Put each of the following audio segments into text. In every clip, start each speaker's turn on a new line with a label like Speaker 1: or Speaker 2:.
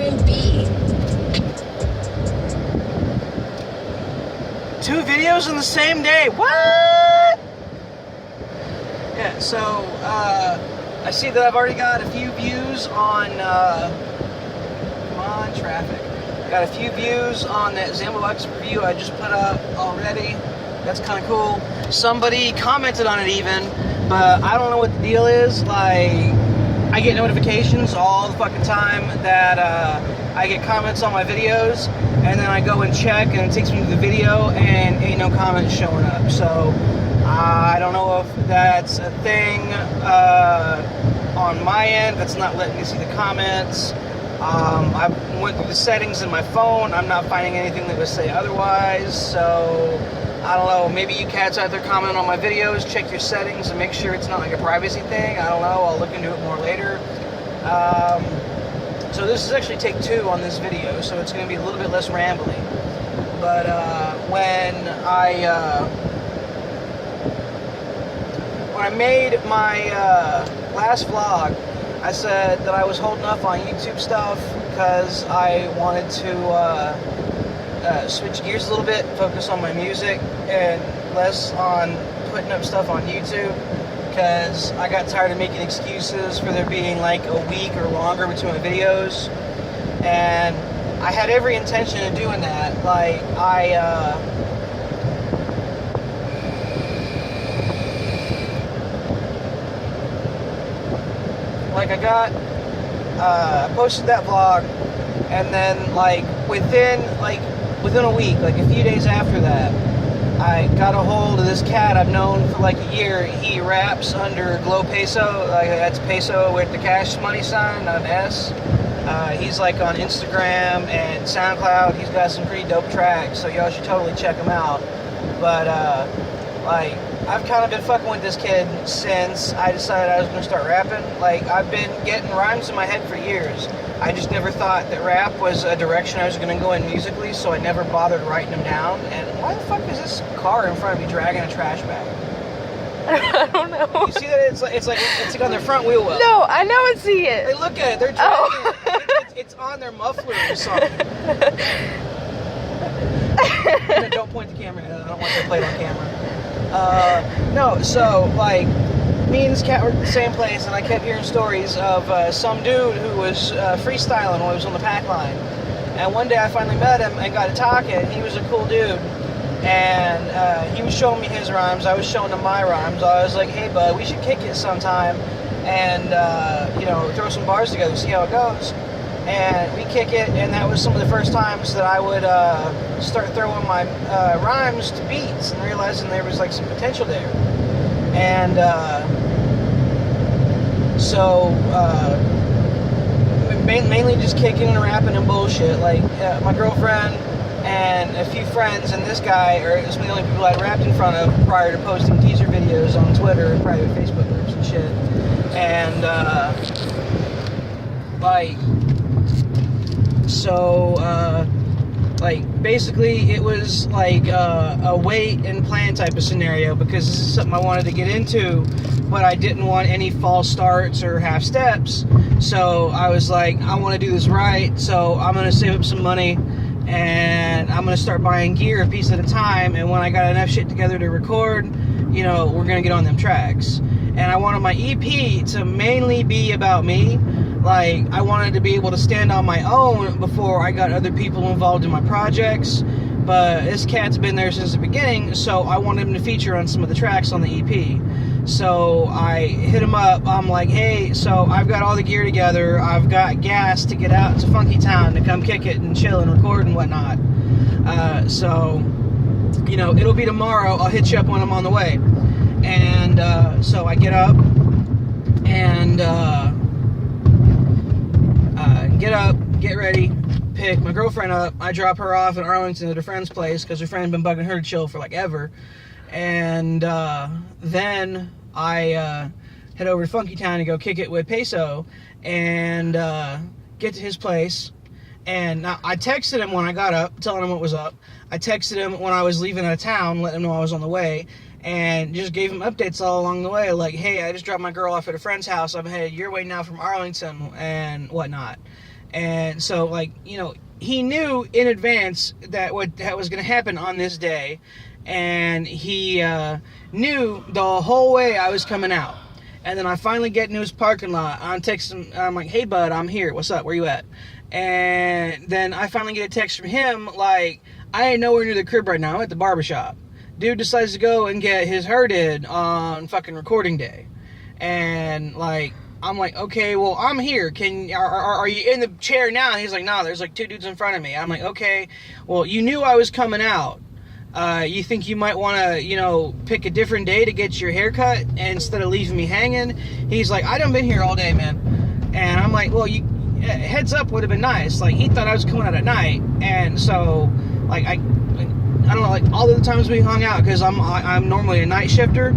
Speaker 1: vitamin B.
Speaker 2: 2 videos in the same day. What? Yeah, so I see that I've already got a few views on come on, traffic. Got a few views on that Zambox review I just put up already. That's kind of cool. Somebody commented on it even, but I don't know what the deal is. Like, I get notifications all the fucking time that I get comments on my videos, and then I go and check, and it takes me to the video, and ain't no comments showing up. So I don't know if that's a thing on my end that's not letting me see the comments. I went through the settings in my phone. I'm not finding anything that would say otherwise. So I don't know. Maybe you cats out there comment on my videos. Check your settings and make sure it's not like a privacy thing. I don't know. I'll look into it more later. So this is actually take 2 on this video, so it's going to be a little bit less rambling. But when I made my last vlog, I said that I was holding up on YouTube stuff because I wanted to switch gears a little bit, focus on my music and less on putting up stuff on YouTube, because I got tired of making excuses for there being like a week or longer between my videos, and I had every intention of doing that. Like, I posted that vlog, and then like within a week, like a few days after that, I got a hold of this cat I've known for like a year. He raps under Glow Peso, like that's peso with the cash money sign, not an S. He's like on Instagram and SoundCloud. He's got some pretty dope tracks, so y'all should totally check him out. But like, I've kind of been fucking with this kid since I decided I was going to start rapping. Like, I've been getting rhymes in my head for years. I just never thought that rap was a direction I was going to go in musically, so I never bothered writing them down. And why the fuck is this car in front of me dragging a trash bag?
Speaker 3: I don't know.
Speaker 2: You see that? It's like on their front wheel well.
Speaker 3: No, I know I see it.
Speaker 2: Hey, look at it. They're dragging it. It's on their muffler or something. No, don't point the camera. I don't want that played on camera. No, so, like, me and this cat were at the same place, and I kept hearing stories of some dude who was freestyling while he was on the pack line. And one day I finally met him and got to talking. He was a cool dude, and he was showing me his rhymes. I was showing him my rhymes. I was like, hey, bud, we should kick it sometime and, you know, throw some bars together, see how it goes. And we kick it, and that was some of the first times that I would start throwing my rhymes to beats and realizing there was like some potential there. And so mainly just kicking and rapping and bullshit. Like my girlfriend and a few friends and this guy are some of the only people I'd rapped in front of prior to posting teaser videos on Twitter and private Facebook groups and shit. And like, so like, basically it was like a wait and plan type of scenario, because this is something I wanted to get into, but I didn't want any false starts or half steps. So I was like, I want to do this right, so I'm going to save up some money and I'm going to start buying gear a piece at a time, and when I got enough shit together to record, you know, we're going to get on them tracks. And I wanted my EP to mainly be about me. Like, I wanted to be able to stand on my own before I got other people involved in my projects. But this cat's been there since the beginning, so I wanted him to feature on some of the tracks on the EP. So I hit him up. I'm like, hey, so I've got all the gear together. I've got gas to get out to Funky Town to come kick it and chill and record and whatnot. So, you know, it'll be tomorrow. I'll hit you up when I'm on the way. And so I get up and get ready, pick my girlfriend up. I drop her off in Arlington at a friend's place because her friend had been bugging her to chill for like ever. And then I head over to Funky Town to go kick it with Peso and get to his place. And now I texted him when I got up, telling him what was up. I texted him when I was leaving out of town, letting him know I was on the way, and just gave him updates all along the way, like, hey, I just dropped my girl off at a friend's house. I'm headed your way now from Arlington and whatnot. And so, like, you know, he knew in advance that that was going to happen on this day, and he knew the whole way I was coming out. And then I finally get into his parking lot. I'm texting him. I'm like, "Hey, bud, I'm here. What's up? Where you at?" And then I finally get a text from him like, "I ain't nowhere near the crib right now. I'm at the barbershop." Dude decides to go and get his hair did on fucking recording day. And, like, I'm like, "Okay, well, I'm here. Are you in the chair now?" And he's like, "No, there's like 2 dudes in front of me." I'm like, "Okay, well, you knew I was coming out. You think you might want to, you know, pick a different day to get your hair cut instead of leaving me hanging?" He's like, "I done been here all day, man." And I'm like, "Well, heads up would have been nice." Like, he thought I was coming out at night. And so, like, I don't know, like, all the times we hung out, because I'm normally a night shifter,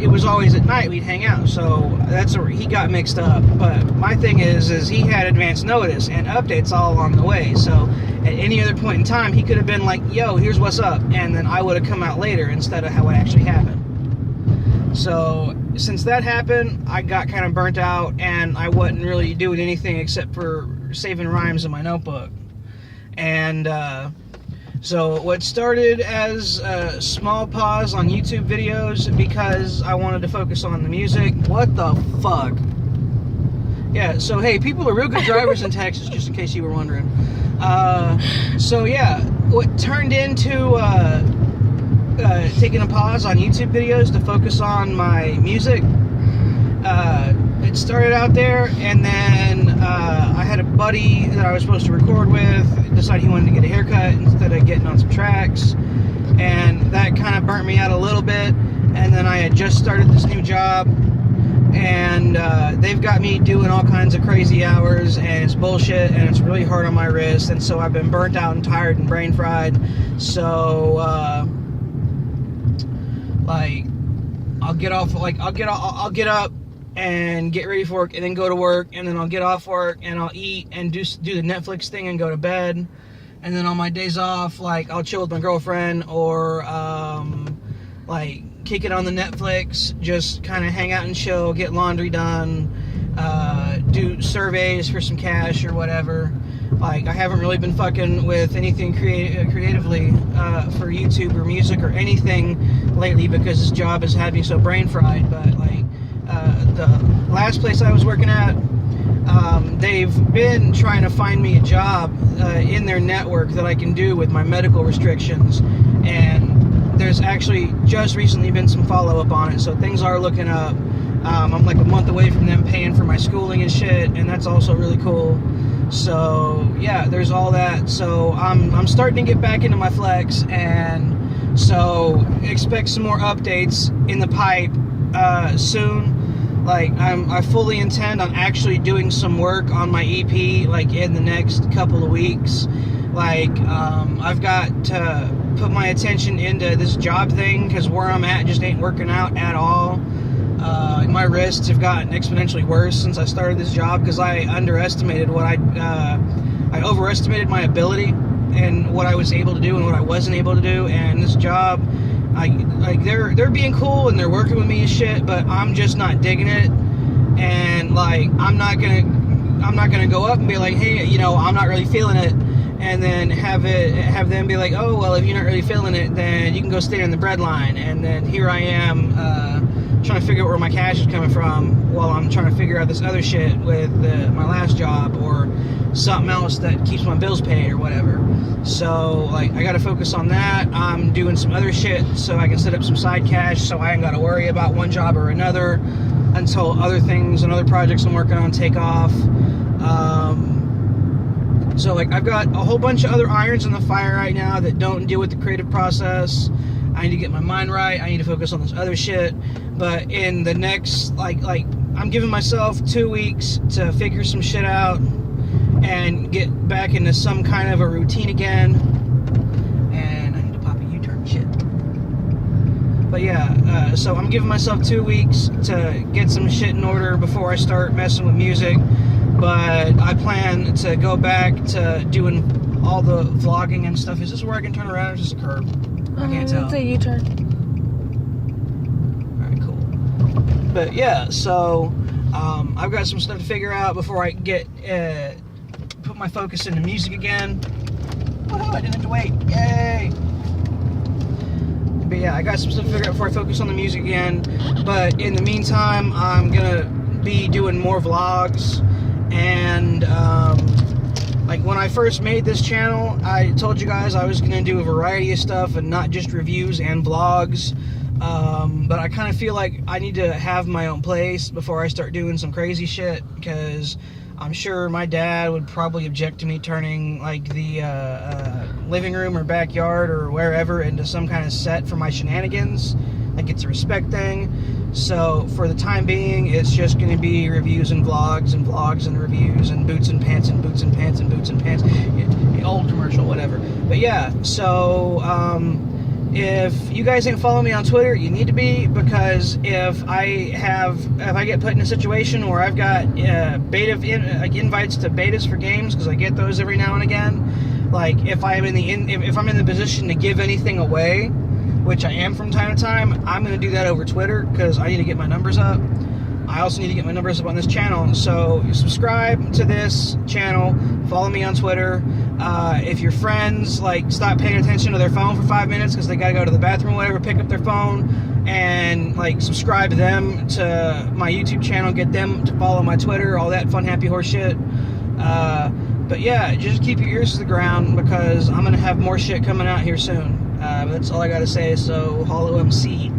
Speaker 2: it was always at night we'd hang out. So that's where he got mixed up. But my thing is he had advance notice and updates all along the way. So at any other point in time, he could have been like, "Yo, here's what's up," and then I would have come out later instead of how it actually happened. So since that happened, I got kind of burnt out, and I wasn't really doing anything except for saving rhymes in my notebook. And so what started as a small pause on YouTube videos because I wanted to focus on the music. What the fuck? Yeah, so hey, people are real good drivers in Texas, just in case you were wondering. So yeah, what turned into taking a pause on YouTube videos to focus on my music. It started out there, and then I had a buddy that I was supposed to record with decide he wanted to get a haircut instead of getting on some tracks, and that kind of burnt me out a little bit. And then I had just started this new job, and they've got me doing all kinds of crazy hours, and it's bullshit, and it's really hard on my wrist, and so I've been burnt out and tired and brain fried. So like, I'll get up and get ready for work, and then go to work, and then I'll get off work, and I'll eat and do the Netflix thing and go to bed. And then on my days off, like, I'll chill with my girlfriend, or like, kick it on the Netflix, just kind of hang out and chill, get laundry done, do surveys for some cash or whatever. Like, I haven't really been fucking with anything creatively for YouTube or music or anything lately, because this job has had me so brain fried. But, like, the last place I was working at, they've been trying to find me a job in their network that I can do with my medical restrictions, and there's actually just recently been some follow-up on it, so things are looking up. I'm like a month away from them paying for my schooling and shit, and that's also really cool. So yeah, there's all that. So I'm starting to get back into my flex, and so expect some more updates in the pipe soon. Like, I fully intend on actually doing some work on my EP, like, in the next couple of weeks. Like, I've got to put my attention into this job thing, because where I'm at just ain't working out at all. My wrists have gotten exponentially worse since I started this job, because I underestimated I overestimated my ability and what I was able to do and what I wasn't able to do. And this job, they're being cool and they're working with me and shit, but I'm just not digging it. And, like, I'm not gonna go up and be like, "Hey, you know, I'm not really feeling it," and then have them be like, "Oh, well, if you're not really feeling it, then you can go stand in the bread line." And then here I am trying to figure out where my cash is coming from while I'm trying to figure out this other shit with my last job, or something else that keeps my bills paid or whatever. So, like, I gotta focus on that. I'm doing some other shit so I can set up some side cash, so I ain't gotta worry about one job or another until other things and other projects I'm working on take off. So, like, I've got a whole bunch of other irons in the fire right now that don't deal with the creative process. I need to get my mind right. I need to focus on this other shit. But in the next, like I'm giving myself 2 weeks to figure some shit out and get back into some kind of a routine again. And I need to pop a U-turn, shit. But yeah, so I'm giving myself 2 weeks to get some shit in order before I start messing with music. But I plan to go back to doing all the vlogging and stuff. Is this where I can turn around, or is this a curb? I can't tell.
Speaker 3: It's a U-turn.
Speaker 2: Alright, cool. But yeah, so I've got some stuff to figure out before I get put my focus into music again. Woohoo, I didn't have to wait. Yay! But yeah, I got some stuff to figure out before I focus on the music again. But in the meantime, I'm gonna be doing more vlogs. And like when I first made this channel, I told you guys I was gonna do a variety of stuff and not just reviews and vlogs. But I kind of feel like I need to have my own place before I start doing some crazy shit, because I'm sure my dad would probably object to me turning like the living room or backyard or wherever into some kind of set for my shenanigans. Like, it's a respect thing. So for the time being, it's just going to be reviews and vlogs and vlogs and reviews and boots and pants and boots and pants and boots and pants. The old commercial, whatever. But yeah, so if you guys ain't following me on Twitter, you need to be, because if I get put in a situation where I've got invites to betas for games, because I get those every now and again. Like if I'm in the position to give anything away, which I am from time to time, I'm going to do that over Twitter, because I need to get my numbers up. I also need to get my numbers up on this channel. So subscribe to this channel, follow me on Twitter. If your friends like stop paying attention to their phone for 5 minutes because they got to go to the bathroom or whatever, pick up their phone and like subscribe them to my YouTube channel, get them to follow my Twitter, all that fun, happy horse shit. But yeah, just keep your ears to the ground, because I'm going to have more shit coming out here soon. That's all I got to say, so HollowMC.